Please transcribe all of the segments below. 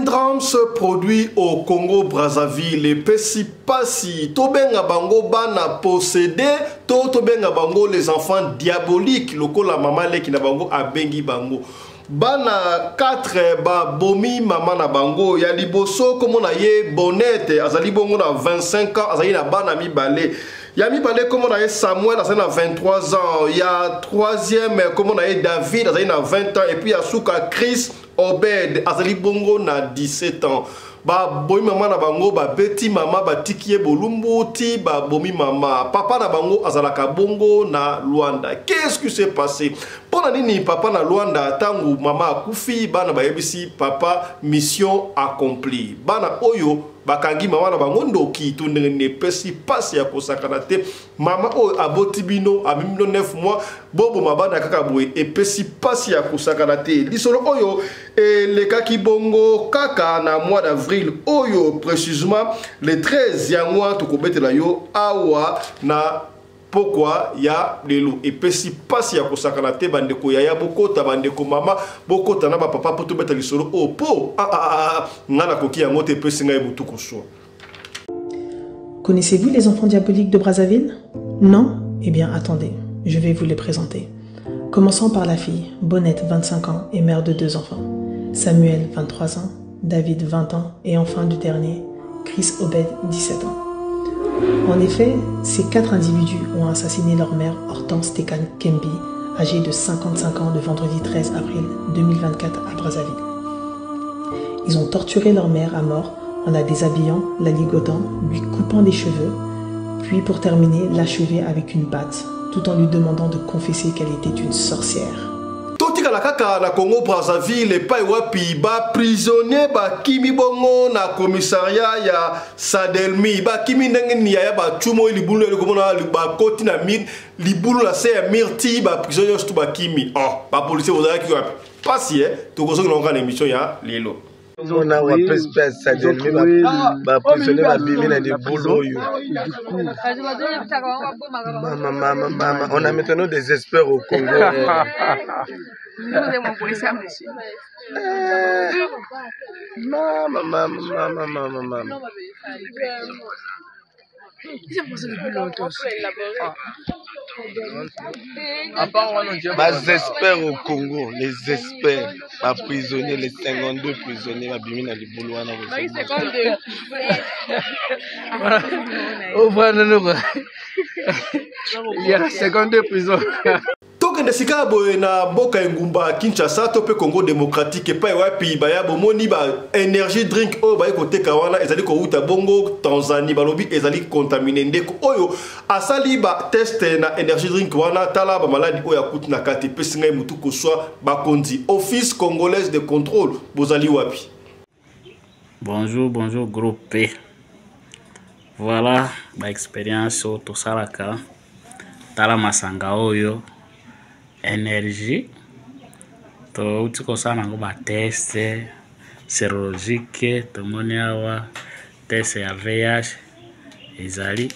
drame se produit au Congo-Brazzaville. Les Pessi-Passi, Tobenga Bango Bana possédé, Tobenga Bango les enfants diaboliques, loko la maman qui na Bango a Bengi Bango. Bana 4 ba bomi maman na Bango, ya liboso comme on a ye Bonnette, azali bongo na 25 ans, azali na bana mi balé. Yami Balé, comme on a Samuel, il a 23 ans. Il y a troisième, comme on a David, il a 20 ans. Et puis il y a Souka Chris Obed, Azali Bongo, na 17 ans. Ba bomi maman na bango, ba beti mama, ba tikiye bolumbu ti, ba bomi mama. Papa na bango, azalaka bongo na Luanda. Qu'est-ce qui s'est passé? Pendant nini papa na Luanda, tangu mama akufi, bana ba yebisi, papa, mission accomplie. Bana oyo, bakangi mama na bango ndoki to ne pesi pasi ya kosakana te mama o aboti bino a 9 mois bobo mabana kaka boye e pesi pasi ya kosakana te lisolo oyo le kaki bongo kaka na mois d'avril oyo précisément le 13 ya mois to kobetela yo awa na pourquoi ya lelo et pesi pasi ya kosakana te bandeko ya bokota bandeko mama bokota na ba papa poto beta lisolo o po ngana koki ya ngote pesi ngai butu koso. Connaissez-vous les enfants diaboliques de Brazzaville? Non? Eh bien attendez, je vais vous les présenter. Commençons par la fille, Bonnette 25 ans et mère de 2 enfants, Samuel 23 ans, David 20 ans et enfin du dernier, Chris Obed 17 ans. En effet, ces 4 individus ont assassiné leur mère Hortense Tekan Kembi, âgée de 55 ans le vendredi 13 avril 2024 à Brazzaville. Ils ont torturé leur mère à mort en la déshabillant, la ligotant, lui coupant les cheveux, puis pour terminer, l'achever avec une batte, tout en lui demandant de confesser qu'elle était une sorcière. La kaka na Congo Brazzaville pa wapi ba prisonnier ba kimi bongo na commissariat ya Sadelmi ba kimi ndenge ni ya ba chumo libulu le komona ba koti na mir libulu la se mirti ba prisonnier stu ba kimi ba policier ozala ki wapi pasi to kozo na émission ya lelo on a ba prisonnier ba bimi na de boulot yo maman on a maintenant des experts au Congo. Vous êtes mon policier, monsieur. Maman. Les experts au Congo, les experts, pas prisonniers, les 52 prisonniers, ma bimina les boulois. Il y a 52 prisonniers. Tokende sika boye na boka ngumba Kinshasa to pe Congo démocratique pa wapi ba ya bomoni ba energy drink o ba ekoteka wana ezali ko uta bongo Tanzanie balobi ezali contaminé ndeko oyo asali ba test na energy drink wana tala ba maladi oya kuti na kati pe singa mutu ko swa ba kondi office congolaise de contrôle bozali wapi. Bonjour groupe P. Voilà ba expérience to salaka tala masanga oyo énergie to utiko sana ngo ba test sérologique to moniawa test ya VIH ezali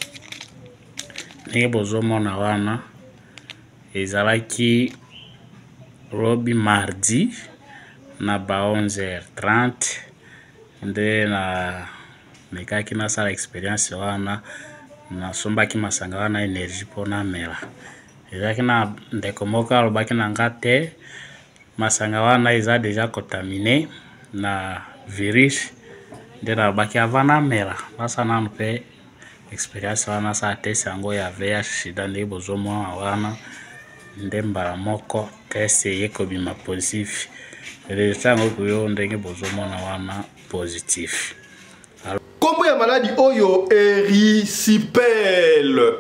ne bozomo na wana ezalaki robi mardi na ba 11h30 nde na mekaki na sala expérience wana na sombaki masanga wana énergie pona mela ezaki na ndeko moka alobaki na nga te masanga wana eza déjà contaminé na virus nde nalobaki avant na mela basa nanu mpe expérience wana sa test yango ya VIH sida nde bozomona wana nde mbala moko test ekobima positif resultat yango kuyo ndenge bozomona wana positif. Kombo ya maladi oyo erysipeles.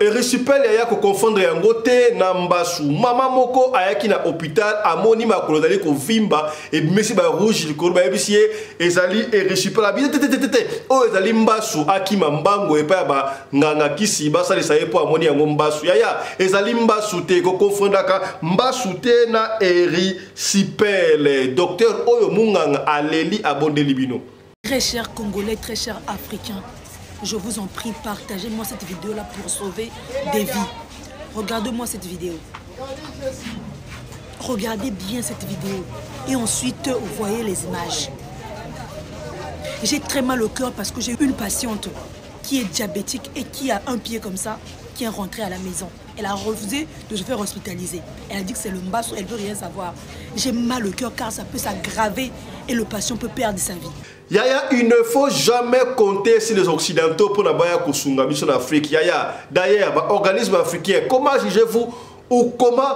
Erysipeles aya ko confondre yango te na mbasu. Mama moko ayaki na hôpital amoni makolo dali ko vimba e mesi ba rouge likolo ba yebisi ezali erysipeles abi te o ezali mbasu akima mbango epa ba nganga kisi basalisa ye po amoni yango mbasu yaya ezali mbasu te ko confondaka mbasu te na erysipeles. Docteur oyo munganga aleli abondeli bino. Très chers Congolais, très chers Africains, je vous en prie, partagez-moi cette vidéo-là pour sauver des vies. Regardez-moi cette vidéo. Regardez bien cette vidéo. Et ensuite, vous voyez les images. J'ai très mal au cœur parce que j'ai une patiente qui est diabétique et qui a un pied comme ça, qui est rentrée à la maison. Elle a refusé de se faire hospitaliser. Elle a dit que c'est le mbasso, elle ne veut rien savoir. J'ai mal au cœur car ça peut s'aggraver et le patient peut perdre sa vie. Yaya, il ne faut jamais compter sur les Occidentaux pour la Baya Kosunga, mission d'Afrique. Yaya, d'ailleurs, organisme africain, comment jugez-vous ou comment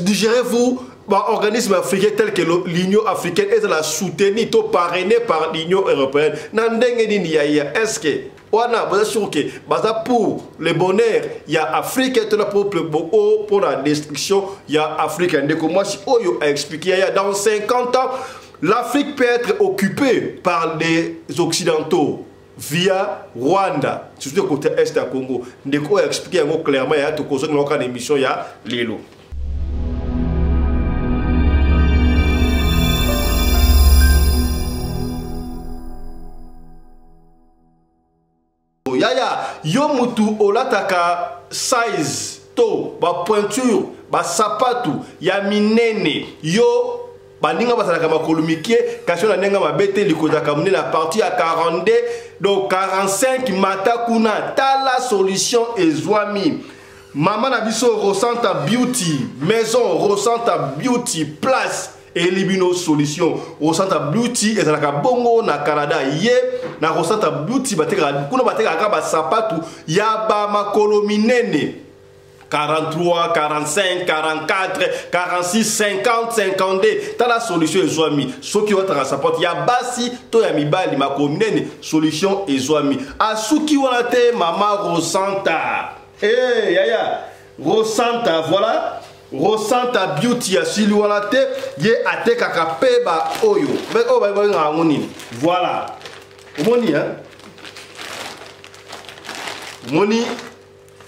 digérez-vous organisme africain tel que l'Union africaine est la soutenue, parrainée par l'Union européenne? Est-ce que pour le bonheur, il y a Afrique, pour la destruction, il y a Afrique. Moi, si Oyo a expliqué, dans 50 ans, l'Afrique peut être occupée par les Occidentaux via Rwanda, surtout côté Est du Congo. Ndeko a expliqué clairement, il y a tout cause dans l'émission, il y a Lilo. Yaya, yo mutu olataka size to ba pointure ba sapatu ya minene yo baninga basalaka makolumike kasi na nenga mabete likozaka munene la partie à 42 donc 45 mata kuna tala solution ezwami. Maman na biso Rosanta Beauty maison, Rosanta Beauty place et libino solution. Rosanta Beauty et la bongo na Canada ye na Rosanta Beauty bateka kuna bateka ba sapatu ya ba makolo minene 43, 45, 44, 46, 50, 52. T'as la solution ezwami. Soki wata sapatu ya basi to ya mibali makolo minene solution ezwami. Asuki wana te mama Rosanta. Eh yaya Rosanta voilà. Rosanta Beauty ya silualate ye ateka kapeba oyo. Mais oh ba ngoni. Voilà. Moni hein. Moni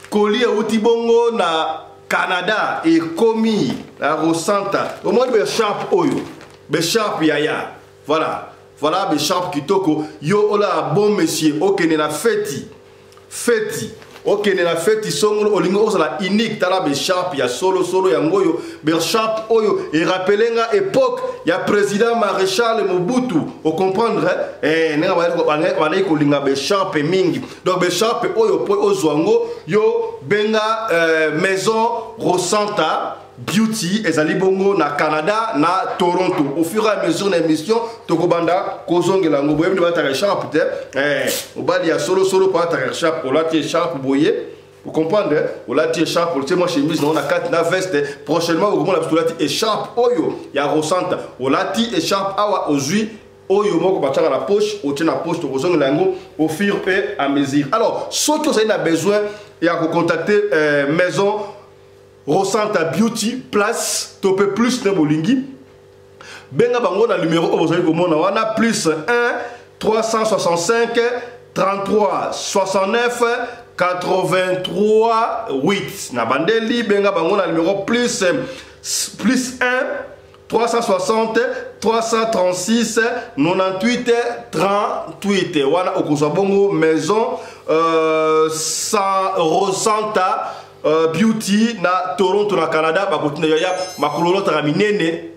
Koli outi bongo na Canada et komi la Rosanta. Au moins be sharp oyo. Be sharp yaya. Voilà. Voilà be sharp kitoko yo ola bon monsieur okene na feti. Feti. Ok, na fête songo olingo osala unique tala be sharp ya solo ya ngoyo be sharp oyo et rappelenga époque ya président maréchal Mobutu o comprendre nenga bana ko linga be sharp mingi donc be sharp oyo po ozwango yo benga maison Rosanta Beauty ezali bongo na Canada na Toronto au fur et à mesure de l'émission tokobanda kozongela ngo boyebi bataka sharp te obali ya solo pour ataka sharp olati sharp boye vous comprenez olati sharp olati moi chemise na 4 na veste prochainement au moment la olati sharp oyo ya Rosanta olati sharp awa ozui oyo moko bataka la poche otie na poche tokozongela ngo au fur et à mesure. Alors ceux qui ont besoin ya ko contacter maison Rosanta Beauty place topé plus de bolingi benga bango na numéro ozali komona wana plus 1 365 33 69 83 8 na bandeli benga bango na numéro plus 1 360 336 98 38 wana okozwa bongo maison Rosanta Beauty na Toronto na Canada bakotuna ya makololo taraminene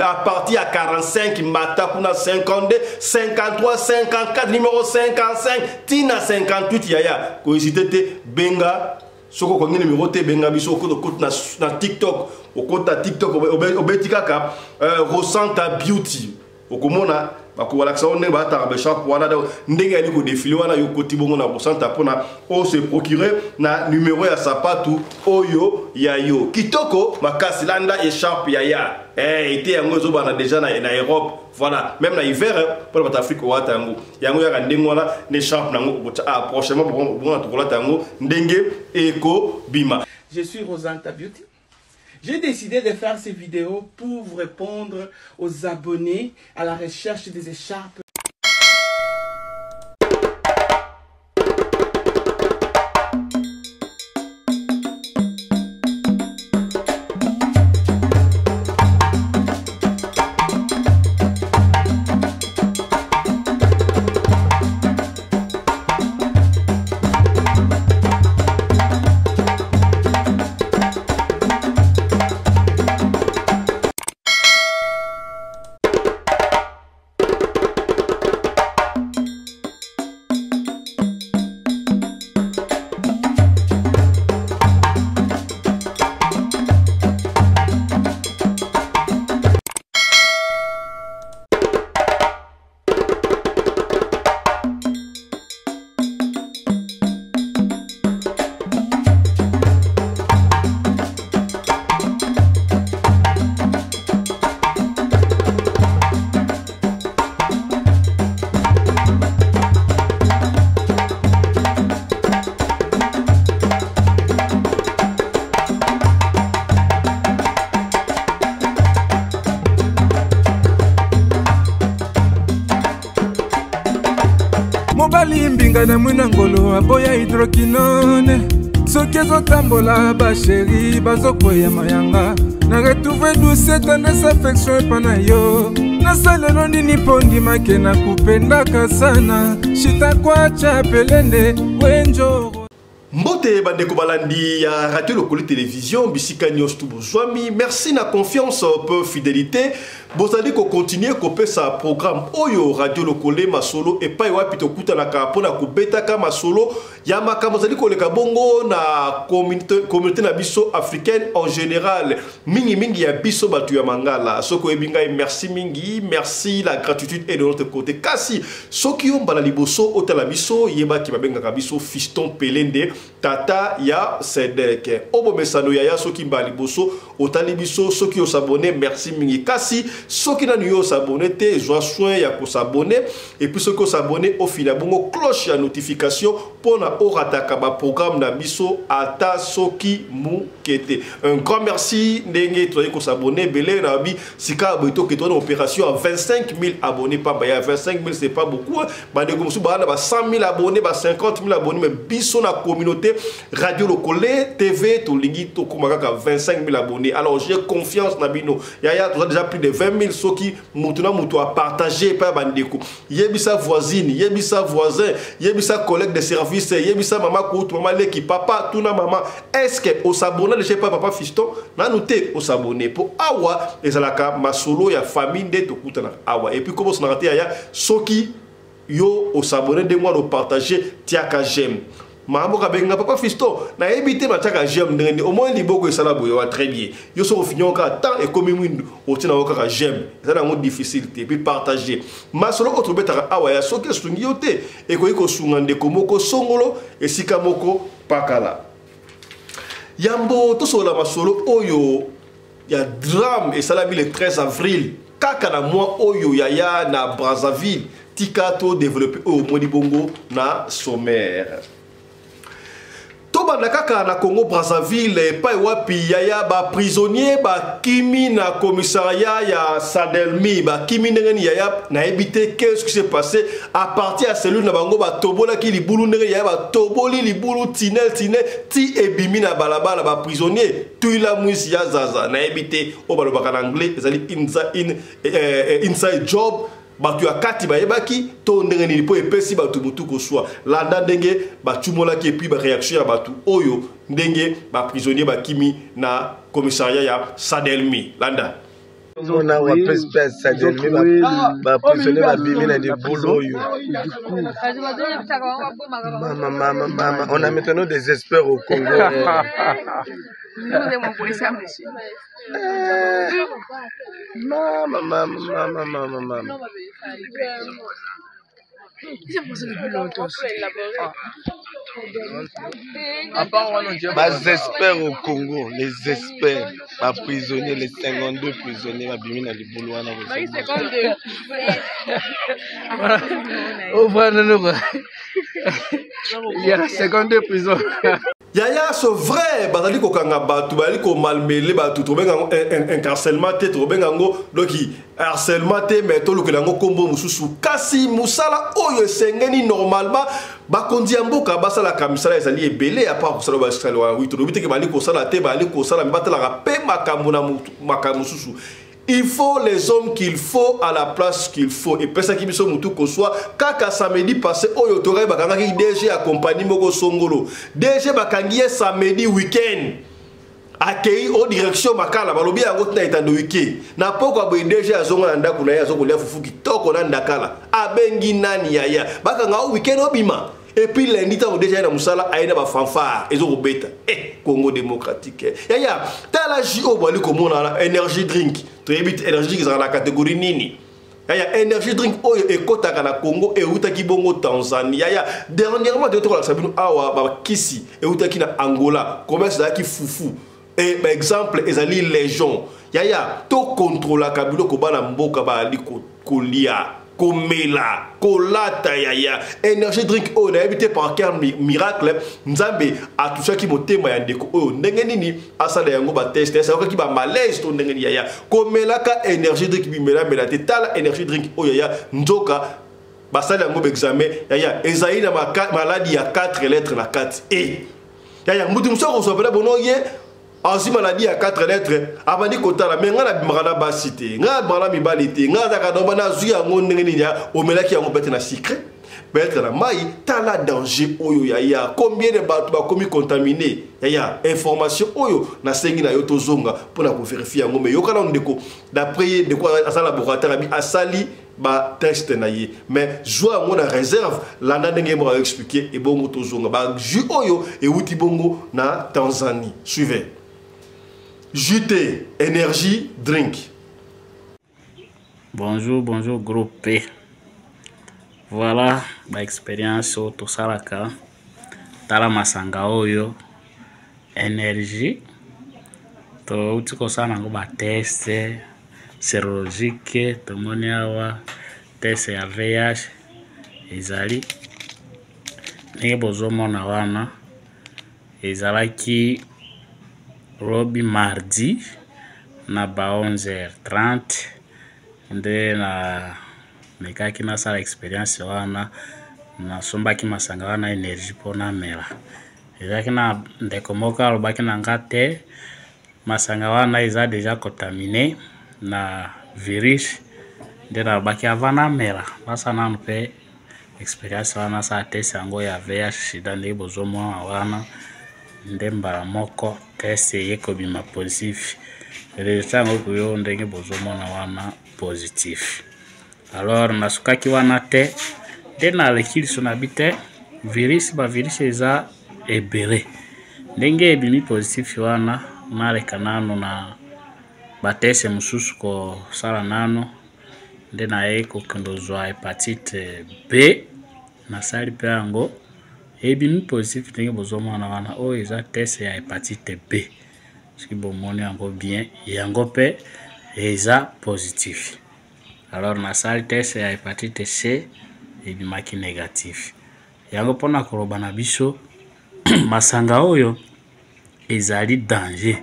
à partir à 45 mata kuna 52 53 54 numéro 55 tina 58 yaya ko hésiter benga soko ko ngini numéro te benga biso ko na TikTok o kota TikTok obetika ka Rosanta Beauty okomona bakola ksa on ba ta be shop wana ndenge ali ko défiler wana yo koti bongo na Rosanta pona o se procurer na numéro ya sapatu oyo ya yo kitoko makasi landa écharpe ya été yango zo bana déjà na Europe voilà même na hiver pour la Afrique wata yango ya ndenge wana ne écharpe nango prochainement bon na tokola tango ndenge eko bima. Je suis Rosanta Beauty. J'ai décidé de faire ces vidéos pour vous répondre aux abonnés à la recherche des écharpes. moninga na mwina ngolo aboya hydroquinone soki ezotambola basheri bazokwea mayanga na retrouve douce tendresse affection epa na yo nasalelo nini mpo ndimake na kupendaka sana shitakwacha pelende wenjoro. Mbote bandeko balandi ya Radio Lokole Télévision bisika nyos tu bozwami, merci na confiance peu fidélité bozali ko continuer ko pesa programme oyo Radio Lokole masolo et pa wapi to kutanaka pona ko betaka masolo ya makambo zali ko leka bongo na communauté na biso africaine en général mingi ya biso batu ya mangala soko ebinga merci mingi, merci, la gratitude est de notre côté kasi soki on bala liboso otala biso yeba ki babenga biso fiston pelende tata ya Sedek obo mesano ya soki mbali boso otali biso soki osabone merci mingi kasi soki na yo s'abonner te joie soin ya ko s'abonner et puis soki osabone au final bongo cloche ya notification pona orataka ba programme na biso ata soki mukete. Un grand merci ndenge toye ko s'abonner belé na bi sika boito ke ton opération à 25 000 abonnés pas ba 25 000 c'est pas beaucoup ba de gomusu ba 100 000 abonnés ba 50 000 abonnés mais biso na communauté Radio Lokole TV to lingi to kumaka 25 000 abonnés. Alors j'ai confiance na bino yaya tu as déjà plus de 20 000 soki mutuna mutu a partagé pa bandeko yebisa voisine yebisa voisin yebisa collègue de service yebisa maman koutu maman leki papa tuna maman est-ce que au s'abonner de chez papa fiston na noté au s'abonner pour awa ezalaka masolo ya famille de to kutana awa et puis comment on a raté yaya soki yo au s'abonner de moi de partager tiaka j'aime Mahamoka benga papa fisto na ebité mataka j'aime ndenge au moins liboko esala boyo très bien yo so finyon ka temps et comme mwindu otina okaka j'aime ça na mo difficulté puis partager masolo autre betaka awa ya soki sungi yote e ko iko sungande komoko songolo esika moko pakala yambo to so la masolo oyo ya drame et salami le 13 avril kaka na mois oyo ya na Brazzaville tikato développer au Modibongo na sommaire. Toba nakaka na Congo Brazzaville pa wapi yaya ba prisonnier ba kimi na commissariat ya Sadelmi ba kimi ngeni yaya na ebité qu'est-ce qui s'est passé à partir à cellule na bango ba tobola ki libulu ngeni yaya ba toboli libulu tinel ti ebimi na balabala ba prisonnier tuila mwisi ya zaza na ebité o balobaka na anglais ezali inside job batu ya kati ba yebaki to ndenge ni po epesi batu mutu ko swa landa ndenge ba tumola ki puis ba réaction ya batu oyo ndenge ba prisonnier ba kimi na commissariat ya Sadelmi landa on wa pespes Sadelmi ba prisonnier ba bimi na di boulot yo maman on a maintenant des experts au Congo. Vous êtes mon policier, monsieur. Maman. C'est pour ça depuis longtemps. Les experts au Congo, les experts, pas prisonniers, les 52 prisonniers, ma bimine à l'Ibolo. Oui, 52. Oh, voilà, il y a 52 prisons. Yaya so vrai bazali ko kanga batu bali ko malmele batu to benga incarcellement te to benga ngo doki harcèlement te mais to lokela ngo kombo mususu kasi musala oyo sengeni normalement ba kondi amboka basala kamisala ezali ebele à part kusala ba sala oui to dobite ke bali ko sala te bali ko sala mbatala ka pe makambo na makamususu. Il faut les hommes qu'il faut à la place qu'il faut. Et pour ça qu'il faut que tout soit. Kaka samedi passé, oyo tore bakangaki DG accompagné moko songolo. DG bakangi samedi week-end. Accueilli au direction makala balobi yango tna etando week-end. Na poko boy DG azonga na ndako na yazo kolia fufu kitoko na ndakala. Abengi nani yaya. Bakanga week-end obima. Et puis lundi ta déjà na musala aina ba fanfare ezo kobeta Congo démocratique yaya tala JO bali komona na energy drink to ebit energy drink za la catégorie nini yaya energy drink oyo ekotaka na Congo e utaki bongo Tanzanie yaya dernièrement de to la sabino awa ba kisi e utaki na Angola commerce za ki fufu et par exemple ezali légion yaya to contrôle kabilo ko bana mboka ba ali kolia komela kolata yaya energy drink on a habité par quel miracle nzambe a tout ça qui motema ya ndeko o ndenge nini asala yango ba test ça ki ba malaise to ndenge yaya komela ka energy drink bimela mela te tala energy drink o yaya nzoka basali yango examen yaya ezali na maladie ya 4 lettres na 4 e yaya mutu muso ko sopela bono ye asi maladie ya 4 lettres abandi kotala mais nga na bimaka basi te nga bana mibali te nga zaka no bana zu yango ndenge nini ya omelaki yango bete na secret peut-être na mai tala danger oyo yaya combien de bato ba komi contaminé yaya information oyo na sengi na yo tozonga pona ko vérifier yango mais yokala ndeko d'après de quoi à laboratoire abi asali ba test na ye mais joa ngo na réserve landa ndenge mo expliquer et bongo tozonga ba ju oyo e wuti bongo na Tanzanie suivez JT énergie drink. Bonjour groupe P. Voilà ba expérience to salaka tala masanga oyo énergie to utiko sana ngo ba test sérologique to moni awa test ya VIH ezali ne bozomona wana ezalaki Robi mardi na ba 11h30 nde na mekaki na sala experience wana na sombaki masanga wana énergie pona mela ezaki na ndeko moko alobaki na ngate masanga wana eza déjà contaminé na virus nde na baki avana mela basa nanu pe experience wana sa test yango ya VIH sida nde bozomona wana nde mbala moko test yekobima positif résultat yango kuyo ndenge bozomona wana positif. Alors nasukaki wana te nde na lekili so na bite virus ba virus eza ebele ndenge ebimi positif wana naleka nano na batese mususu ko sala nano nde na ye kokendozwa hepatite B na sali pe yango ebimi positif ndenge bozomona wana oyo eza test ya hepatite B soki bomoni yango bien yango pe eza positif. Alors na sali test ya hepatite C ebimaki négatif yango pona koloba na biso masanga oyo ezali danger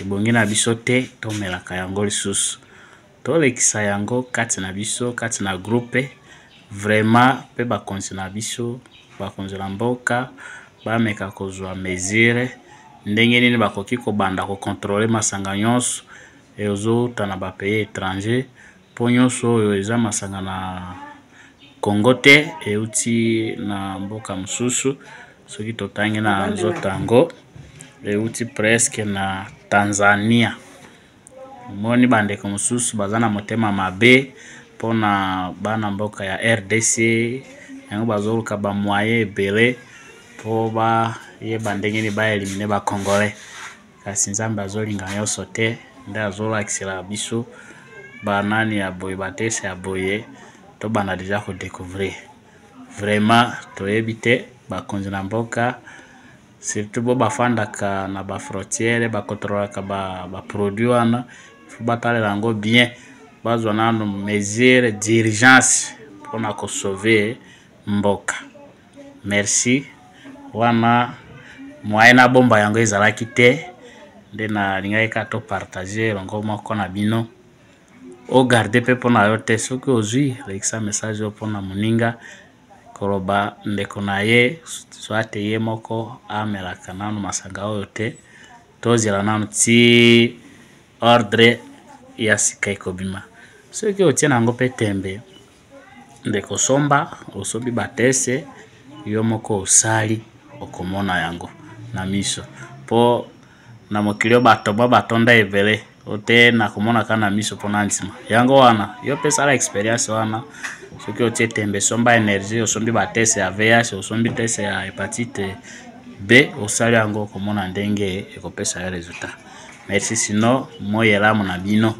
ebongi na biso te tomelaka yango lisusu tolekisa yango kati na biso kati na groupe vraiment pe bakonzi na biso bakonzi la mboka bameka kozwa mesure ndenge nini bakoki kobanda kokontrole masanga nyonso ezouta na bapays étranger po nyonso oyo eza masanga na Congo te euti na mboka mususu soki totangi na nzotango euti presque na Tanzania moni bandeko mususu bazana motema mabe pona bana mboka ya RDC yango bazoluka ba moyen ebele po ba ye bandengeni ba eliminer ba Congolais kasi nzambe azolinga nyonso te nde azolakisela biso banani ya boye batese ya boye to bana déjà ko découvrir vraiment to ebite bakonzi na mboka surtout bo bafandaka na ba frontière ba contrôlaka ba produit wana faut batalela yango bien bazwa nano mesure d'urgence pona ko sauver mboka. Merci wana moyena bomba yango ezalaki te nde na lingai ka to partager longo moko na bino o garder pe pona yo te soki ozwi lekisa message pona moninga koloba ndeko na ye soit ye moko amelaka nanu masanga oyo te tozela nanu ti ordre ya sika ekobima soki otie nango pe tembe ndeko somba osobi batese yo moko osali okomona yango na miso po na mokilio bato batonda ebele ote na komona kana miso pona ntima yango wana yo pesa la experience wana soki otie tembe somba énergie osombi batese ya VIH osombi tese ya hepatite B osali yango komona ndenge ekopesa ya resultat. Merci sino moyela mona bino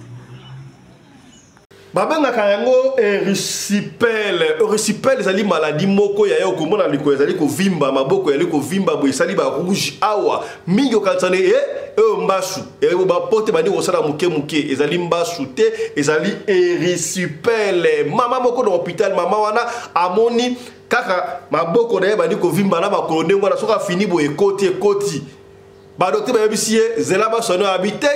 babengaka yango erysipeles ezali maladie moko ya yo komona likolo ezali kovimba maboko ezali kovimba boye esali ba rouge awa mingi okanisana mbasu bapote bandi kosala moke moke ezali mbasu te ezali erysipeles mama moko na hôpital mama wana amoni kaka maboko na ye bandi kovimba na makolo ndenge wana soki afini boye ekoti ba docteur ba bisie zela ba sono habité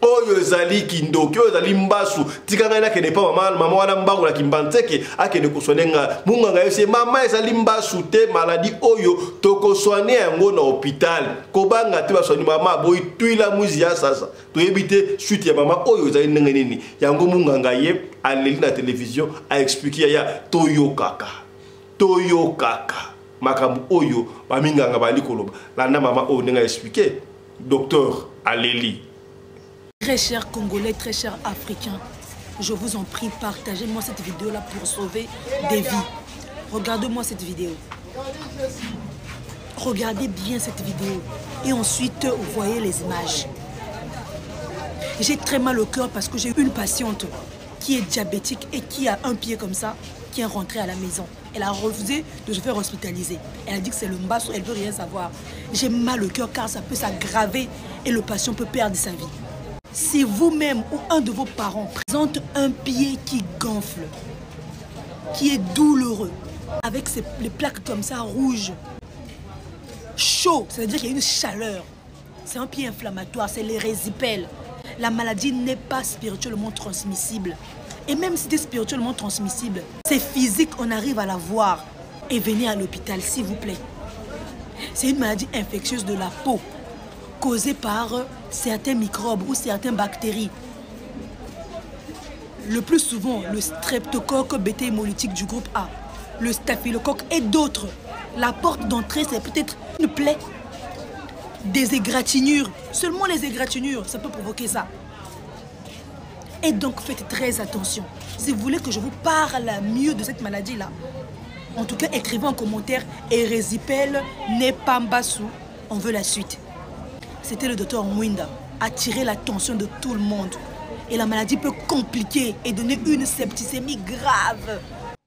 oyo ezali kindoki oyo ezali mbasu tikanga na kene pa mama wana mbango la kimbanteke akene kusonenga munganga yose mama ezali mbasu te maladie oyo toko soigner yango na hôpital kobanga te ba soigner mama boy tuila muzi ya sasa to ebite suite ya mama oyo ezali ndenge nini yango munganga ye aleli na télévision a expliquer ya toyo kaka makambu oyo baminganga bali koloba landa mama oyo nenga expliquer docteur aleli. Très chers Congolais, très chers Africains, je vous en prie, partagez-moi cette vidéo-là pour sauver des vies. Regardez-moi cette vidéo. Regardez bien cette vidéo. Et ensuite, vous voyez les images. J'ai très mal au cœur parce que j'ai une patiente qui est diabétique et qui a un pied comme ça, qui est rentrée à la maison. Elle a refusé de se faire hospitaliser. Elle a dit que c'est le mbasso, elle ne veut rien savoir. J'ai mal au cœur car ça peut s'aggraver et le patient peut perdre sa vie. Si vous-même ou un de vos parents présente un pied qui gonfle, qui est douloureux, avec les plaques comme ça rouges, chaud, c'est-à-dire qu'il y a une chaleur, c'est un pied inflammatoire, c'est l'érésipèle. La maladie n'est pas spirituellement transmissible. Et même si c'est spirituellement transmissible, c'est physique, on arrive à la voir. Et venez à l'hôpital, s'il vous plaît. C'est une maladie infectieuse de la peau, causée par certains microbes ou certaines bactéries. Le plus souvent, le streptocoque bêta-hémolytique du groupe A, le staphylocoque et d'autres. La porte d'entrée, c'est peut-être une plaie, des égratignures. Seulement les égratignures, ça peut provoquer ça. Et donc, faites très attention. Si vous voulez que je vous parle mieux de cette maladie-là, en tout cas, écrivez en commentaire « Érésipèle n'est pas mbassou ». On veut la suite. C'était le docteur Mwinda. Attirer l'attention de tout le monde. Et la maladie peut compliquer et donner une septicémie grave.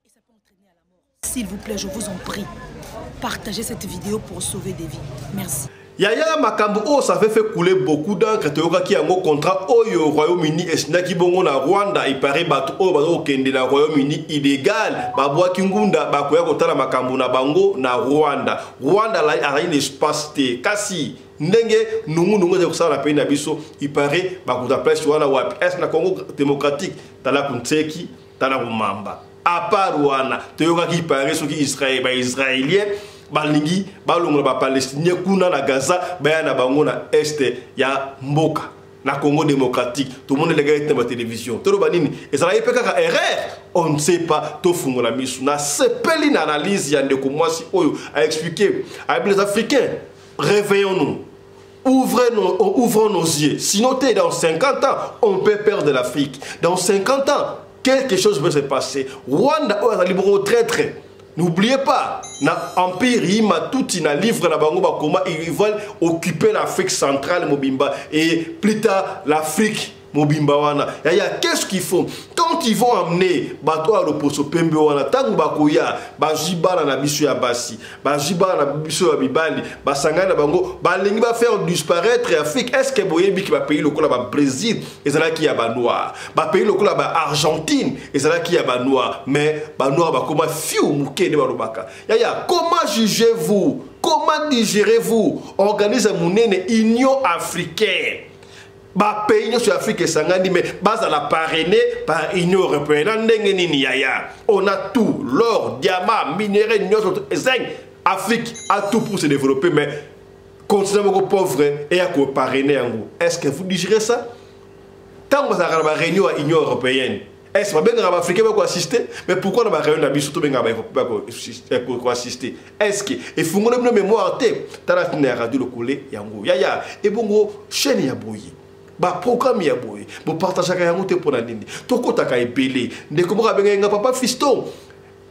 Et ça peut entraîner à la mort. S'il vous plaît, je vous en prie, partagez cette vidéo pour sauver des vies. Merci. Yaya makambo oh ça fait couler beaucoup d'encre toyoka ki yango contrat oyo Royaume-Uni esnaki bongo na Rwanda il paraît bato o bazo kende na Royaume-Uni illégal babwa kingunda bakoya kotala makambo na bango na Rwanda la a une espace te kasi ndenge nungu za kusala pays na biso il paraît bakuta place wana wapi est na Congo démocratique tala kunteki tala kumamba à part wana toyoka ki paraît soki Israël ba israélien balingi balongola ba palestinien kuna na Gaza baya na bango na este ya mboka na Congo démocratique tout le monde les gars dans la télévision to banini et ça la ipeka erreur on ne sait pas to fungola misu na sepeli na analyse ya ndeko mwasi oyo a expliquer à les Africains réveillons-nous. Ouvrons nos yeux. Sinon, dans 50 ans, on peut perdre l'Afrique. Dans 50 ans, quelque chose peut se passer. Rwanda, très très. N'oubliez pas, na empire Yima tout na livre na bango ba comment ils veulent occuper l'Afrique centrale mobimba et plus tard l'Afrique mobimba wana. Yaya qu'est-ce qu'ils font quand ils vont amener bato à l'opposo pembe wana tangu bakoya ba jibala na biso ya basi ba jibala na biso ya bibali ba sangana bango ba lingi ba faire disparaître l'Afrique. Est-ce que boyebi ki ba pays lokola ba Brésil ezala ki ya ba noir ba pays lokola ba Argentine ezala ki ya ba noir mais ba noir ba koma fiu muke ne ba lobaka. Yaya comment jugez-vous, comment digérez-vous organiser monene Union africaine ba pays sur Afrique et Sangani mais base à la parrainée par Union européenne on a tout l'or diamant minerai zinc Afrique a tout pour se développer mais continent pauvre et à quoi parrainer en gros. Est-ce que vous digérez ça tant que vous avez la réunion à l'Union européenne? Est-ce que les Africains vont assister? Mais pourquoi on va réunir la surtout pour assister? Est-ce que il faut que nous mémoire t'as la radio le coller yango yaya et bongo chaîne ya boye ba programme ya boye bo partager ka yango te pour na nini to kota ka ebele ndeko mo ka benga papa fiston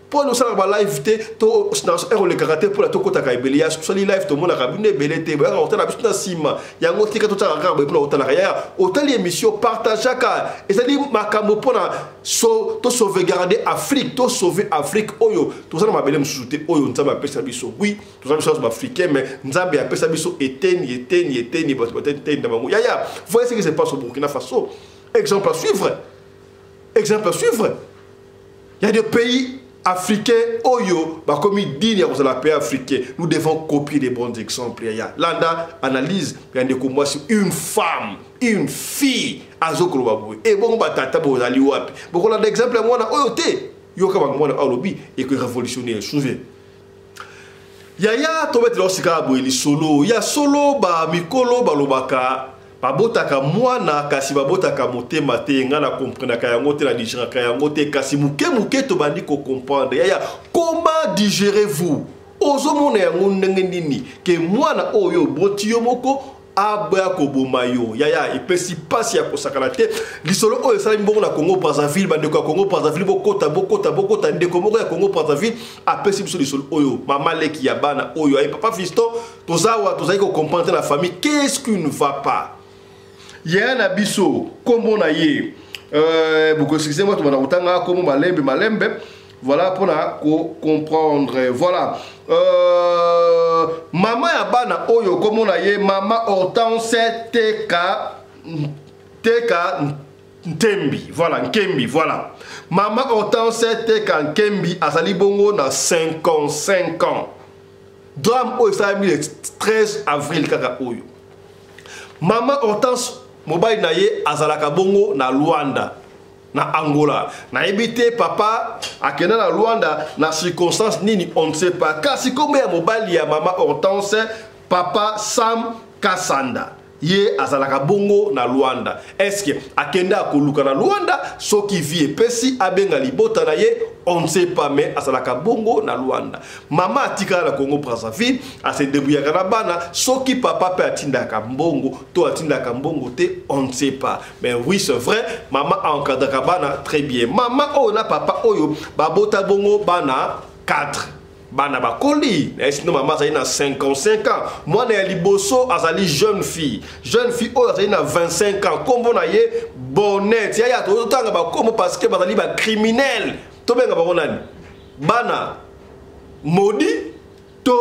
pour nous ça ba live te to le caractère pour la to kota ka ebele ya so live to mona ka bine ebele te ba on tala biso na sima yango tika to tsaka ka ba pour otala ya otali émission partager ka ezali makambo pour na so to sauvegarder Afrique to sauver Afrique oyo to ça na mabele msuté oyo nzamba pesa biso oui to ça biso africain mais nzamba pesa biso eteni na bango ya voyez ce qui se passe au Burkina Faso. Exemple à suivre. Il y a des pays africain oyo ba comme digne à la paix africain. Nous devons copier des bons exemples. Landa analyse une femme, une fille azokolobaboy. Et bon batata bozali wapi. Beaucoup d'exemples moi na oyo te. Yoka moi na alobi et que révolutionnaire souvenez. Yaya tobet losika boeli solo. Ya solo ba mikolo ba lobaka. Babotaka mwana kasi babotaka motema te nga na comprendre ka yango te na digérer ka yango te kasi muke to bandi ko comprendre yaya comment digérez-vous ozomona yango ndenge nini ke mwana oyo botiyo moko abya ko bomayo yaya ipesi pasi ya kosakala te lisolo oyo sala mbongo na Congo Brazzaville bande ko Congo Brazzaville bokota ndeko moko ya Congo Brazzaville apesi biso lisolo oyo mama leki ya bana oyo ay papa fiston tozayi ko comprendre la famille qu'est-ce qui ne va pas. Y'a un abisso, comme on a eu, beaucoup excusez-moi, tout le monde a comme malembe, voilà pour comprendre, voilà. Maman Yabana Oyo, comme on a eu, maman Hortense TK Nkembi, voilà, Nkembi, voilà. Maman Hortense TK Nkembi, Azali Bongo, na 55 ans. Drame Oyo, ça a mis le 13 avril, Kaka Oyo. Maman Hortense mobile na ye azalaka bongo na Luanda na Angola na ebité papa akena na Luanda na circonstance nini on ne sait pas kasi comme ya mobile ya maman Hortense papa Sam Kasanda ye azalaka bongo na Luanda est-ce que akenda akoluka na Luanda soki vie pesi abenga libota na ye on ne sait pas mais azalaka bongo na Luanda mama atika na Congo Brazzaville a se débrouiller na bana soki papa pe atindaka mbongo to atindaka mbongo te on ne sait pas mais oui c'est vrai mama encadraka bana très bien mama oyo na papa oyo babota bongo bana 4 bana bakoli sinon maman azali na 55 ans moi na liboso azali jeune fille oyo azali na 25 ans kombo na ye Bonnette yaya totanga ba komo parce que bazali ba criminel to benga ba nani bana maudit to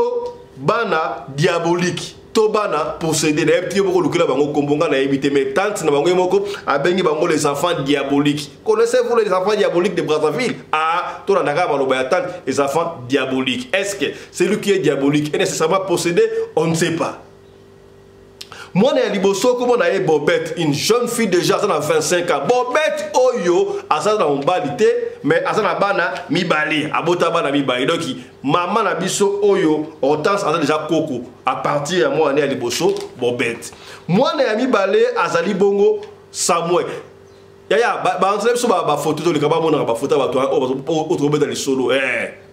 bana diabolique to bana possédé na petit boko lukela bango kombonga na ebité mais tante na bango moko abengi bango les enfants diaboliques. Connaissez-vous les enfants diaboliques de Brazzaville? Ah, to na ndaka maloba ya tante les enfants diaboliques. Est-ce que celui qui est diabolique est nécessairement possédé? On ne sait pas. Moi, je suis comme Bobette, une jeune fille déjà à 25 ans. Bobette, oyo, asa na mbalité, mais asa na bana mibali, abota bana mibali. Donc, maman na biso oyo, Hortense asa déjà koko. À partir de moi, je suis Bobette. Moi, je suis mibali, azali bongo Samuel. Yaya, ba so ba photo to likaba mona ba photo ba to autre beta les solo.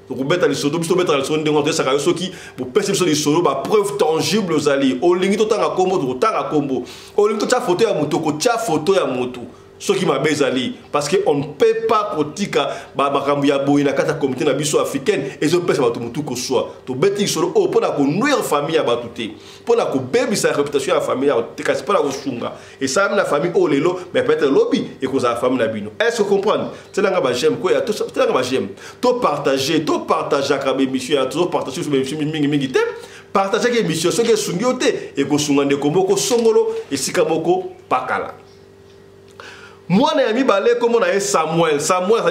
Donc, beta les solo, biso beta les solo ndenge ça ka soki, bo pesi biso les solo ba preuve tangible aux alliés. O lingi to tanga kombo to tanga kombo. O lingi to cha photo ya moto ko cha photo ya moto. Ce qui m'a bezali parce que on ne peut pas kotika ba makambu ya boyina kata comité na biso africaine et zo pesa ba to mutu ko soit to beti solo o pona ko nuire famille ya batuté pona ko bebi sa réputation ya famille ya te kasi pona ko sunga et ça même la famille o lelo mais peut-être lobby et ko za famille na bino est-ce que comprendre c'est là nga ba j'aime ko ya to c'est là nga ba j'aime to partager ka be mission to partager sur mission mingi te partager que mission ce que sungiote et ko sunga ndeko moko songolo et sikamoko pakala. Moi, je suis comme Samuel. Samuel,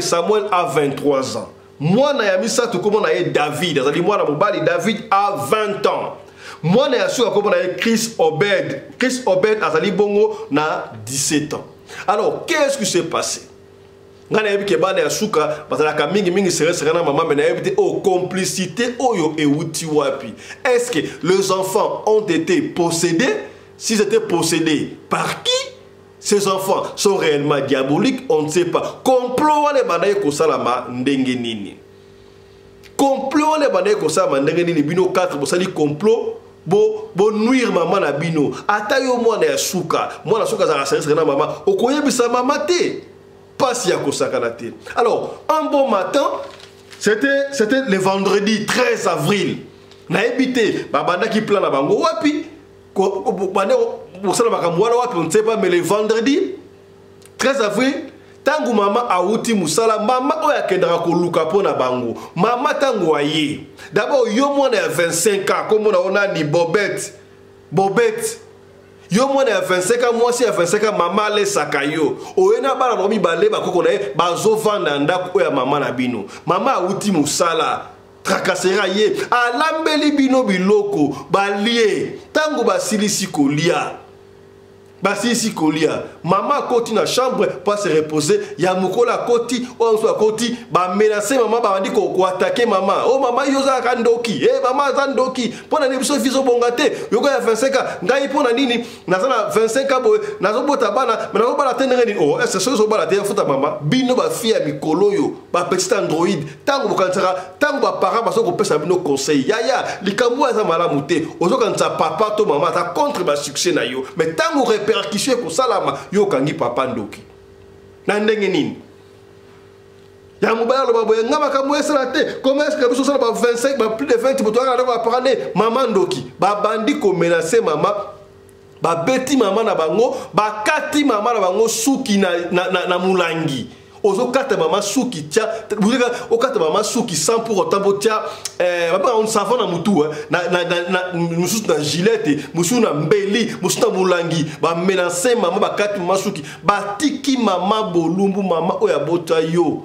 Samuel a 23 ans. Moi, je suis David. David a 20 ans. Moi, je suis comme Chris Obed. Chris Obed a 17 ans. Alors, qu'est-ce qui s'est passé? Est-ce que les enfants ont été possédés? S'ils étaient possédés, par qui? Ces enfants sont réellement diaboliques, on ne sait pas. Complot les banaye ko salama ndenge nini. Complot les banaye ko salama ndenge nini bino 4 bo sali complot bo nuire maman na bino. Ata yo mwana ya suka za service na maman. Okoyebisa maman te. Pas si ya ko sakana te. Alors, un bon matin, c'était le vendredi 13 avril. Na ebité babanda ki plan na bango wapi ko pour ça, on ne sait pas, mais le vendredi 13 avril, tangu maman auti musala, maman oya kendra ko luka pona bango. Maman tangu aye. D'abord, yo mwana ya 25 ans, comme on a ni Bobette. Yo moi na 25 ans, moi si à 25 ans maman les sakayo. Oyena bana no mibale ba koko na bazo vanda ndako ya maman na bino. Maman auti musala. Trakasera ye. Alambeli bino biloko balie. Tango basilisi kolia. Basisi kolia. Maman koti na chambre pour se reposer. Ya mukola koti, on soit koti, ba menacer maman ba dit ko attaquer maman. Oh maman yoza kandoki. Eh maman zandoki. Pona ni biso fizo bongate. Yoko ya 25 ans. Ngai pona nini? Nazana 25 ans boy. Nazo bota bana, mais nazo bala tendre ni. Oh, est-ce que so bala te futa maman. Bino ba fia mikolo yo. Ba petit android. Tango bokansara, tango ba parents ba so ko pesa bino conseil. Yaya, likambo za malamu te. Ozo kanza papa to maman ta contre ba succès na yo. Mais tango répercussion ko salama yo kangi papa ndoki na ndenge nini ya mobala lo babo ngama kamwe salate comment est-ce que biso sala ba 25 ba plus de 20 boto ngana ba parler maman ndoki ba bandi ko menacer maman ba beti maman na bango ba kati maman na bango suki na mulangi ozo kata maman suki tia buzeka okata maman suki sans pour autant botia papa on savon na mutu na musu na gilette musu na mbeli musu na mulangi ba menacer maman ba kati maman suki ba tiki maman bolumbu maman oya bota yo.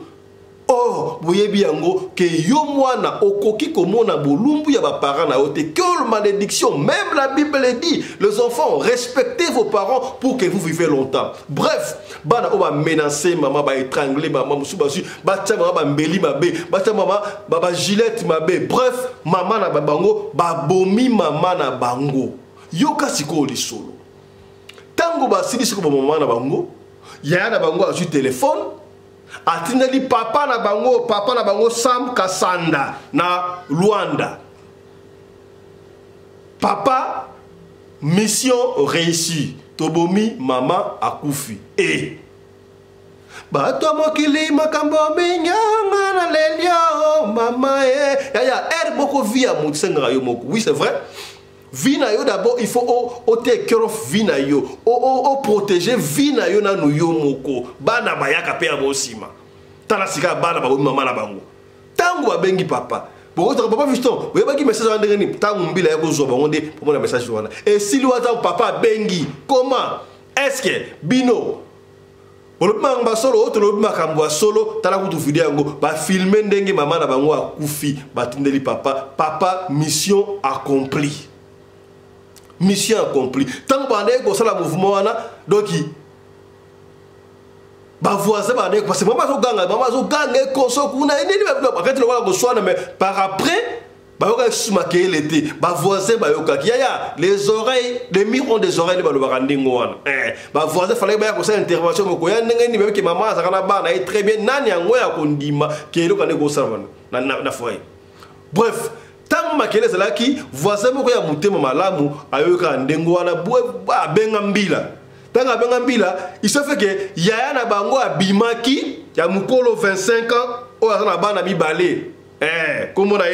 Oh, boyebi yango que yo mwana okoki komona bolumbu ya ba parents na yote quelle malédiction, même la Bible le dit, les enfants respectez vos parents pour que vous vivez longtemps. Bref, bana o ba menacer maman ba étrangler maman musu ba su ba tia maman ba mbeli mabe ba tia maman ba gilette mabe. Bref, maman na bango ba bomi maman na bango. Yo kasi ko li solo. Tango ba sili siko maman na bango, ya na bango a su téléphone. Atindeli papa na bango Sam Kasanda na Luanda. Papa, mission réussie. Tobomi maman akufi. Et bato mokili makambo minyanga na lelio mama ya boko via mutsenga yo moko. Oui, c'est vrai. Vina yo d'abord il faut o te cœur vina yo o protéger vina yo na no yo moko bana bayaka pe abosima tala sika bana ba mama na bango tango ba bengi papa bon papa fiston we baki message wa ndengeni tango mbila ya kozo bango nde pour mon message wana et si lui wa papa bengi comment est-ce que bino olobima ngba solo oto lobima kambwa solo tala kutu video yango ba filmer ndenge mama na bango akufi batindeli papa mission accomplie. Mission accomplie. Tant que bandé ko sala mouvement wana donc ba voisin bandé parce que maman zo ganga konso kuna nini ba quand le wala ko soana mais par après ba yoka sumake l'été ba voisin ba yoka yaya les oreilles les murs ont des oreilles ba lo ba ndingo wana ba voisin fallait ba ko sa intervention ko ya ndenge ni que maman za kana bana est très bien nani yango ya ko ndima ke lo kana ko sala na foyer. Bref, tant makele zalaki voisin moko ya mutema malamu ayoka ndengo wana ba benga mbila tanga benga mbila il se fait que yaya na bango abimaki ya mukolo 25 ans o na bana mibale comme na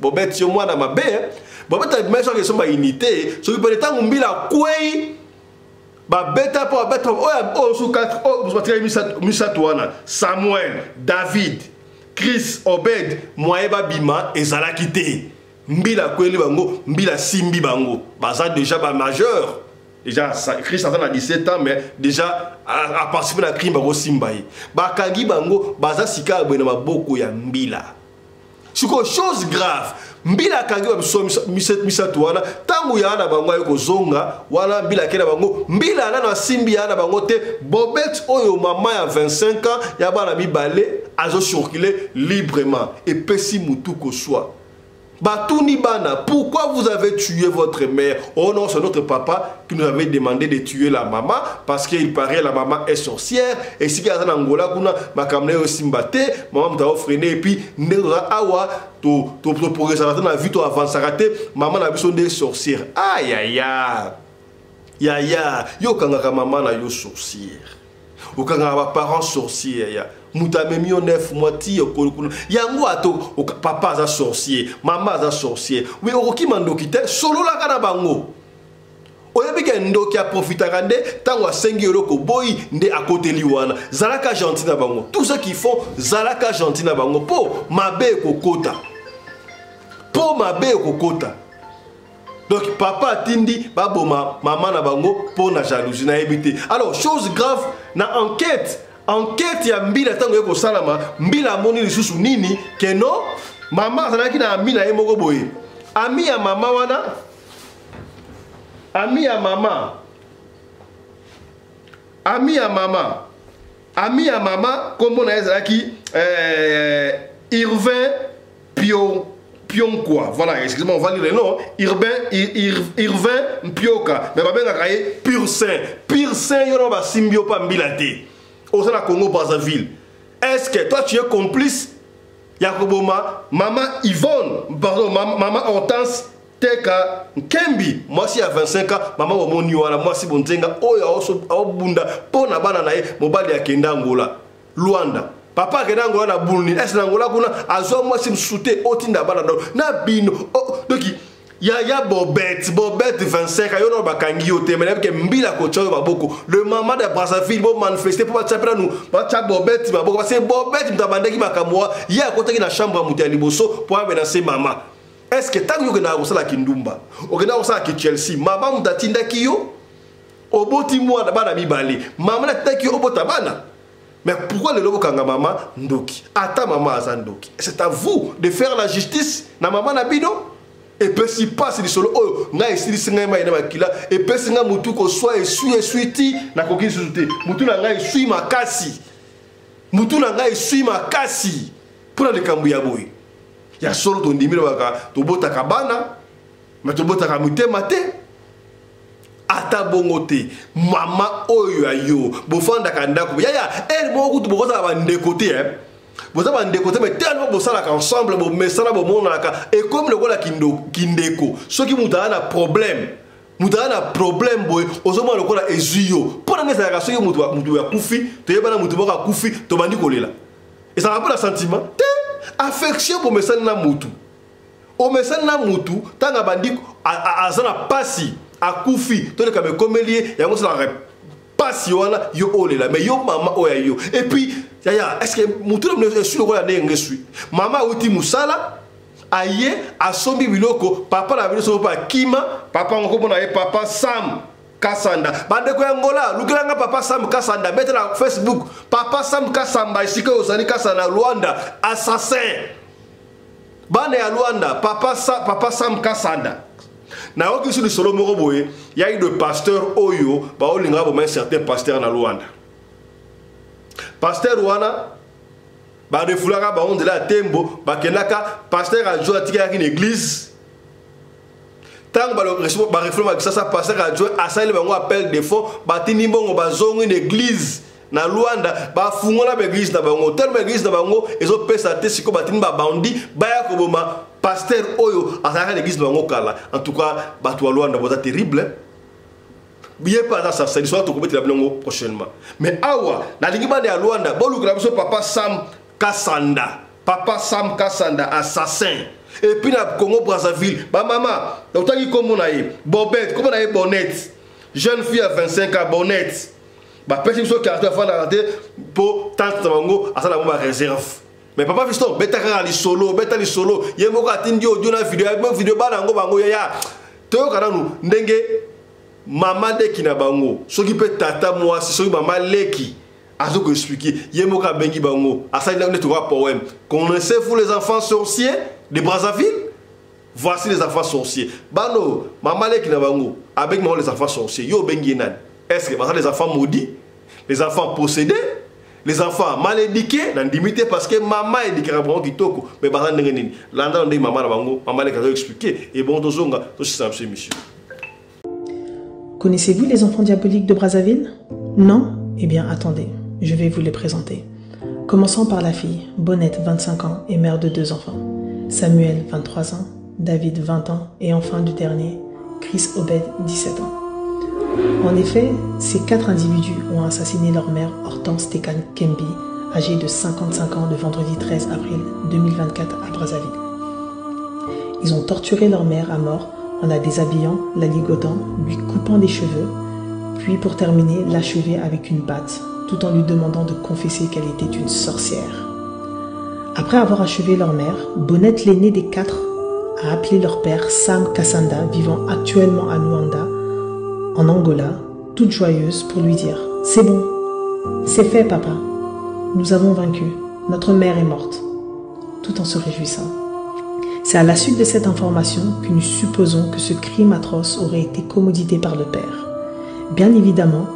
bobette yo mwana mabe bobette abimaki so que somba unité so que tango mbila kwei ba beta po beta o su 4 o batira misatu wana Samuel David Chris Obed Moaeba Bima et Zala Kité. Mbila Kweli Bango, Mbila Simbi Bango. Baza déjà ba majeur. Déjà, Chris a 17 ans, mais déjà a participé à la crime Bango Simbaye. Bakagi Bango, Baza Sika Abwenama Boko ya Mbila. C'est une chose grave. Mbila Kagi Misatuana, Tangu Yana Bango Yoko Zonga, Wana Mbila Kena Bango, Mbila Nana Simbi Yana Bango Te, Bobette Oyo Mama ya 25 ans, Yabana Mibale, Azo circuler librement. Et Pessi Moutou soit. Batouni Bana, pourquoi vous avez tué votre mère? Oh non, c'est notre papa qui nous avait demandé de tuer la maman parce qu'il paraît la maman est sorcière. Et si quelqu'un en Angola, kuna makamne aussi mbate, maman m'a freiné et puis n'era awa to progresser dans la vie, to avancer raté, maman a besoin de sorcière. Aïe aïe aïe. Yaya, yo kanga maman na yo sorcière. Ou kanga parents sorciers ya. Moutamemi 9 mois ti okolukuna yango ato papa za sorcier maman za sorcier oui okoki mandoki te solo la kana bango oyebi ke ndoki a profitaka nde tango asengi eloko boyi nde akoteli wana zalaka gentil na bango tout ce qu'ils font zalaka gentil na bango po mabe kokota Donc papa atindi baboma maman na bango pour na jalousie na éviter. Alors chose grave na enquête ya mbila tango yeko salama mbila moni lisusu nini que non maman azalaki na ami na ye moko boye. Ami ya mama wana ami ya mama kombo na ezalaki Irvin Pionkwa, voilà, excusez-moi, on va lire le nom. Irvin Mpioka, mais pas bien Pur Saint. Pur Saint, il y a un symbio pas mbilate. Au sein de Congo Brazzaville. Est-ce que toi tu es complice? Yakoboma, maman Yvonne, pardon, maman Hortense Teka Kembi. Moi si à 25 ans, maman Omoni wala, moi si bonzenga, oya obunda, pona bana nae, mobali ya kenda Angola, Luanda. Papa ke nangola na bulni est nangola kuna azo moi sim souté otinda bana na bino donc ya Bobette 25 ayo no bakangi ote mais ke mbila ko choyo baboko le maman de Brazzaville bo manifester pour batchapela nous batcha Bobette baboko parce que Bobette mtabandaki makamwa ya kotaki na chambre mutia liboso pour amener maman est-ce que tango yo na kosala kindumba okena kosala ki Chelsea maman mtatinda kiyo oboti mwa bana mibale maman na taki obota bana. Mais pourquoi le lobo kanga maman ndoki? Ata maman azandoki. C'est à vous de faire la justice na maman na bino. Et puis si passe du solo oh nga esili singa ma ina makila et puis singa mutu ko soit esui na koki sute. Mutu na nga esui makasi. Mutu na nga esui makasi. Pour le kambu ya boy. Ya solo to ndimiro baka to bota kabana. Mais to bota kamute mate. Ata bongote mama oyo ayo bofanda kandako ya elle mo kutu bokoza ba ndekote boza ba ndekote mais tellement bosala ensemble bo mesala bo monaka et comme le kola kindeko soki mutana na problème boy ozoma le kola ezuyo pona nesa ka soki mutu ya kufi to yebana mutu boka kufi to bandi kolela et ça rappelle un sentiment affection bo mesala na mutu o mesala na mutu tanga bandi azana pasi akufi to le kabe komelie yango ça la passe wana yo olela mais yo mama oya yo et puis ya est-ce que mutu le sur ko la ndenge suis mama uti musala aye asombi biloko papa na biso pa kima papa ngoko bona ye papa Sam Kasanda bande ko yangola lukelanga papa Sam Kasanda mettre na Facebook papa Sam Kasamba isika osani Kasanda Luanda assassin bande ya Luanda papa Sam Kasanda. Na oki sur le solo moko boye ya eu de pasteur oyo ba olinga bo men certain pasteur na Luanda pasteur wana ba refulaka ba on de la tembo ba kenaka pasteur a joué atika ki église tant ba refulaka ça pasteur a joué asali bango appel de fond ba tini mbongo ba zongo une église na Luanda ba fungola ba église na bango tellement église na bango ezo pesa te siko ba tini ba bandi ba ya ko boma pasteur oyo azaka l'église bango kala en tout cas bato wa Luanda boza terrible bien pas ça c'est l'histoire to kobeter la bilongo prochainement mais awa na lingi bande ya Luanda bo lukula biso papa Sam Kasanda assassin et puis na Congo Brazzaville ba mama otaki komo na ye Bobette komo na ye Bonnette jeune fille à 25 ans Bonnette ba pesi biso carte fa na raté pour tante bango asala mo ba réserve. Mais papa fiston beta li solo yemoko atindi audio na video bana ngo bango ya to kana nu ndenge mama de kina bango soki pe tata moi soki mama leki azoko expliquer yemoko bengi bango asali na neto wa poème. Connaissez-vous les enfants sorciers de Brazzaville? Voici les enfants sorciers. Bano mama leki na bango avec moi les enfants sorciers yo bengi nan. Est-ce que les enfants maudits, les enfants possédés, les enfants mal éduqués, n'imité parce que maman éduquée à bon kitoko, mais bah ça n'est ni. L'endroit où maman bango, maman les a expliqué et bon dozonga, tout ça c'est monsieur. Connaissez-vous les enfants diaboliques de Brazzaville? Non? Eh bien attendez, je vais vous les présenter. Commençons par la fille, Bonnette, 25 ans et mère de 2 enfants. Samuel, 23 ans, David, 20 ans et enfin le dernier, Chris Obed, 17 ans. En effet, ces 4 individus ont assassiné leur mère Hortense Tekan Kembi, âgée de 55 ans le vendredi 13 avril 2024 à Brazzaville. Ils ont torturé leur mère à mort en la déshabillant, la ligotant, lui coupant les cheveux, puis pour terminer, l'achever avec une batte, tout en lui demandant de confesser qu'elle était une sorcière. Après avoir achevé leur mère, Bonnette, l'aînée des 4, a appelé leur père Sam Kassanda, vivant actuellement à Luanda, en Angola, toute joyeuse pour lui dire « C'est bon, c'est fait papa, nous avons vaincu, notre mère est morte », tout en se réjouissant. C'est à la suite de cette information que nous supposons que ce crime atroce aurait été commodité par le père. Bien évidemment,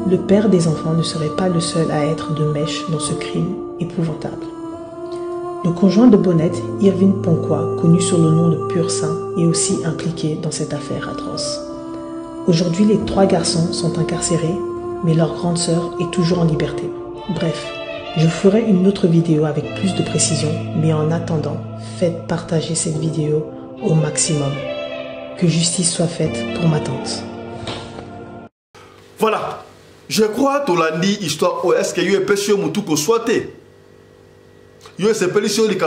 le père des enfants ne serait pas le seul à être de mèche dans ce crime épouvantable. Le conjoint de Bonnette, Irvine Ponquois, connu sous le nom de Pur Sang, est aussi impliqué dans cette affaire atroce. Aujourd'hui, les 3 garçons sont incarcérés, mais leur grande sœur est toujours en liberté. Bref, je ferai une autre vidéo avec plus de précision, mais en attendant, faites partager cette vidéo au maximum. Que justice soit faite pour ma tante. Voilà, je crois que tu l'as dit, histoire, est-ce qu'il y a un péché qui soit été? Il y a un péché qui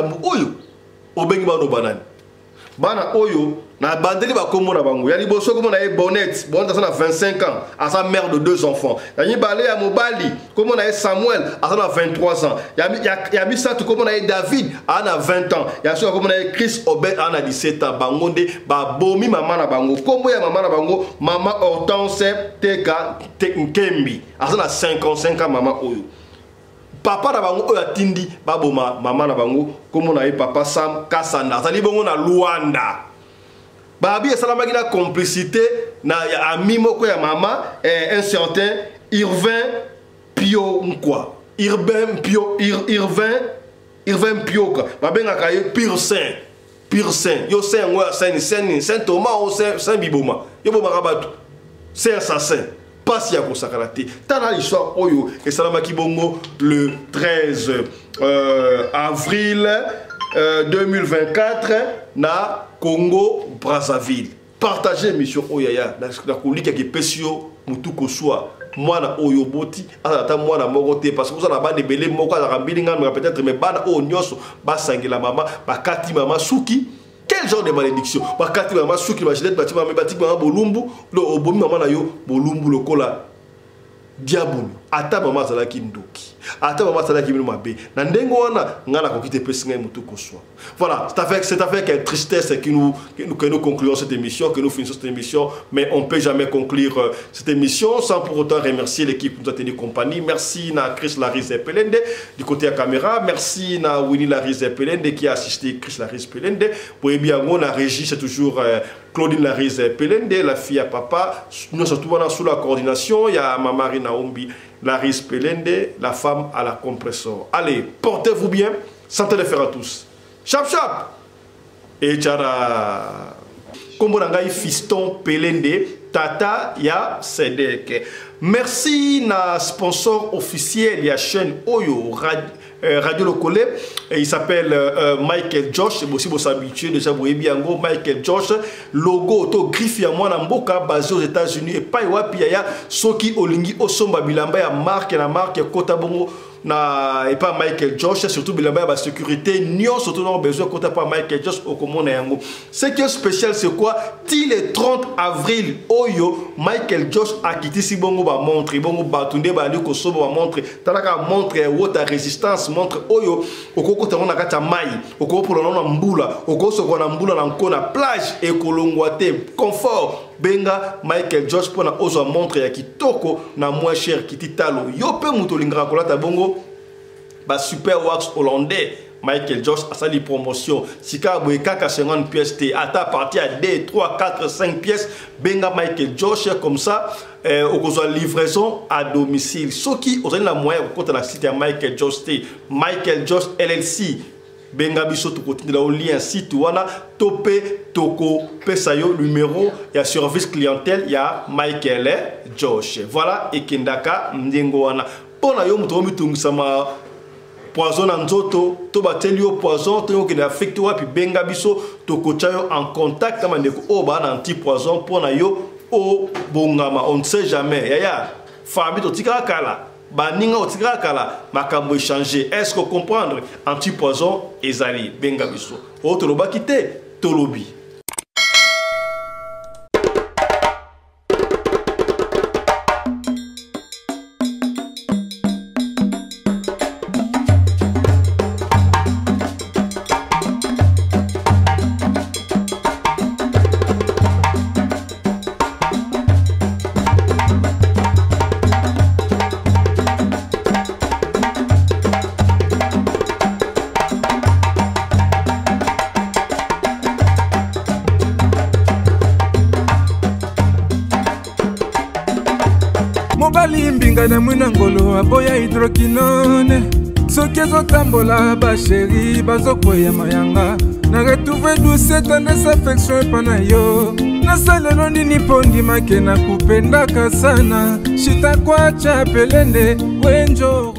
bana oyo na bandeli ba komo na bango ya liboso komo na e Bonnette na 25 ans à sa mère de 2 enfants ya Nibale ya mobali komo na e Samuel à sa 23 ans ya Misatu komo na e David à na 20 ans ya so komo na e Chris Obed à na 17 ans bango nde ba bomi mama na bango kombo ya mama na bango mama Hortense Teka Nkembi à sa 55 ans mama oyo papa na bango oyo atindi baboma mama na bango komo na ye papa Sam Kassanda azali bongo na Luanda babi esalamaki na complicité na ami moko ya mama un certain Irvin Pio nkwa Irvin Pioka babengaka ye Pur Saint yo saint ngoya saint Thomas o saint biboma yo bomaka bato c'est assassin passe ya kosakalate tana l'histoire oyo esalamaki bongo le 13 avril 2024 na Congo Brazzaville. Partagez mission oyaya na kolika ke pesio mutuko soa mwana oyo boti ata mwana moko te parce que ça na ba de belé moko za kambilinga peut-être mais bana o nyoso basangela mama bakati mama suki. Quel genre de malédiction? Bakati mama suki bachelet bati mama bolumbu lo obomi mama na yo bolumbu lokola diabolo ata mama zalaki ndoki ata mama zalaki mino mabe na ndengo wana ngana kokite pesinga mutu koswa. Voilà, c'est avec tristesse que nous concluons cette émission, que nous finissons cette émission, mais on ne peut jamais conclure cette émission sans pour autant remercier l'équipe qui nous a tenu compagnie. Merci na Chris Larise Pelende du côté à caméra, merci na Winnie Larise Pelende qui a assisté Chris Larise Pelende. Pour bien la régie c'est toujours Claudine Larise Pelende, la fille à papa, nous sommes sous la coordination, il y a ma Marie Naombi Larise Pelende, la femme à la compressor. Allez, portez-vous bien, santé les faire à tous. Chap chap et tchara kombo nangai fiston Pelende tata ya Sedek. Merci na sponsor officiel ya chaîne Oyo Radio Lokole, il s'appelle Michael Josh, c'est aussi pour s'habituer déjà vous bien Michael Josh, logo auto griffe ya mwana mboka basé aux États-Unis et pas wapi ya soki olingi osomba bilamba ya marque na marque kota bongo na et pas Michael Josh, surtout bilamba ya sécurité nyon surtout non besoin kota pas Michael Josh au komona yango. Ce qui est spécial c'est quoi? Til le 30 avril Oyo Michael Josh a quitté si bongo ba montre bongo batunde ba liko sobo ba montre talaka montre wota résistance montre Oyo okoko tangona kata mai okoko polo na mbula okoko soko na mbula na nkona plage ekolongwate confort benga Michael Josh pona ozo montre ya kitoko na moins cher kititalo yope mutolinga kolata bongo ba super wax hollandais Michael Josh a sali promotion sika boye kaka 50 pièces te ata parti à 2 3 4 5 pièces benga Michael Josh comme ça okozwa livraison à domicile soki ozali na moyen kokota na site ya Michael Josh te Michael Josh LLC benga biso to continuer au lien site wana topé toko pesa yo numéro ya service clientèle ya Michael Josh. Voilà ekendaka ndengo wana pona yo muto mitungisama poison en nzoto to bateli yo poison to yo ke affecté wapi benga biso toko chayo en contact kama ndeko o ba na anti poison pona yo o bongama on ne sait jamais yaya fabi to tika kala baninga o tika kala makambo échanger est-ce que comprendre anti poison ezali benga biso o to loba kité tolobi. mobali mbinga na mwina ngolo aboya hydroquinone soki ezotambola basheri bazokwea mayanga na retrouve douce tendresse affection epa na yo nasalelo nini mpo ndimake na kupendaka sana shitakwacha pelende wenjoro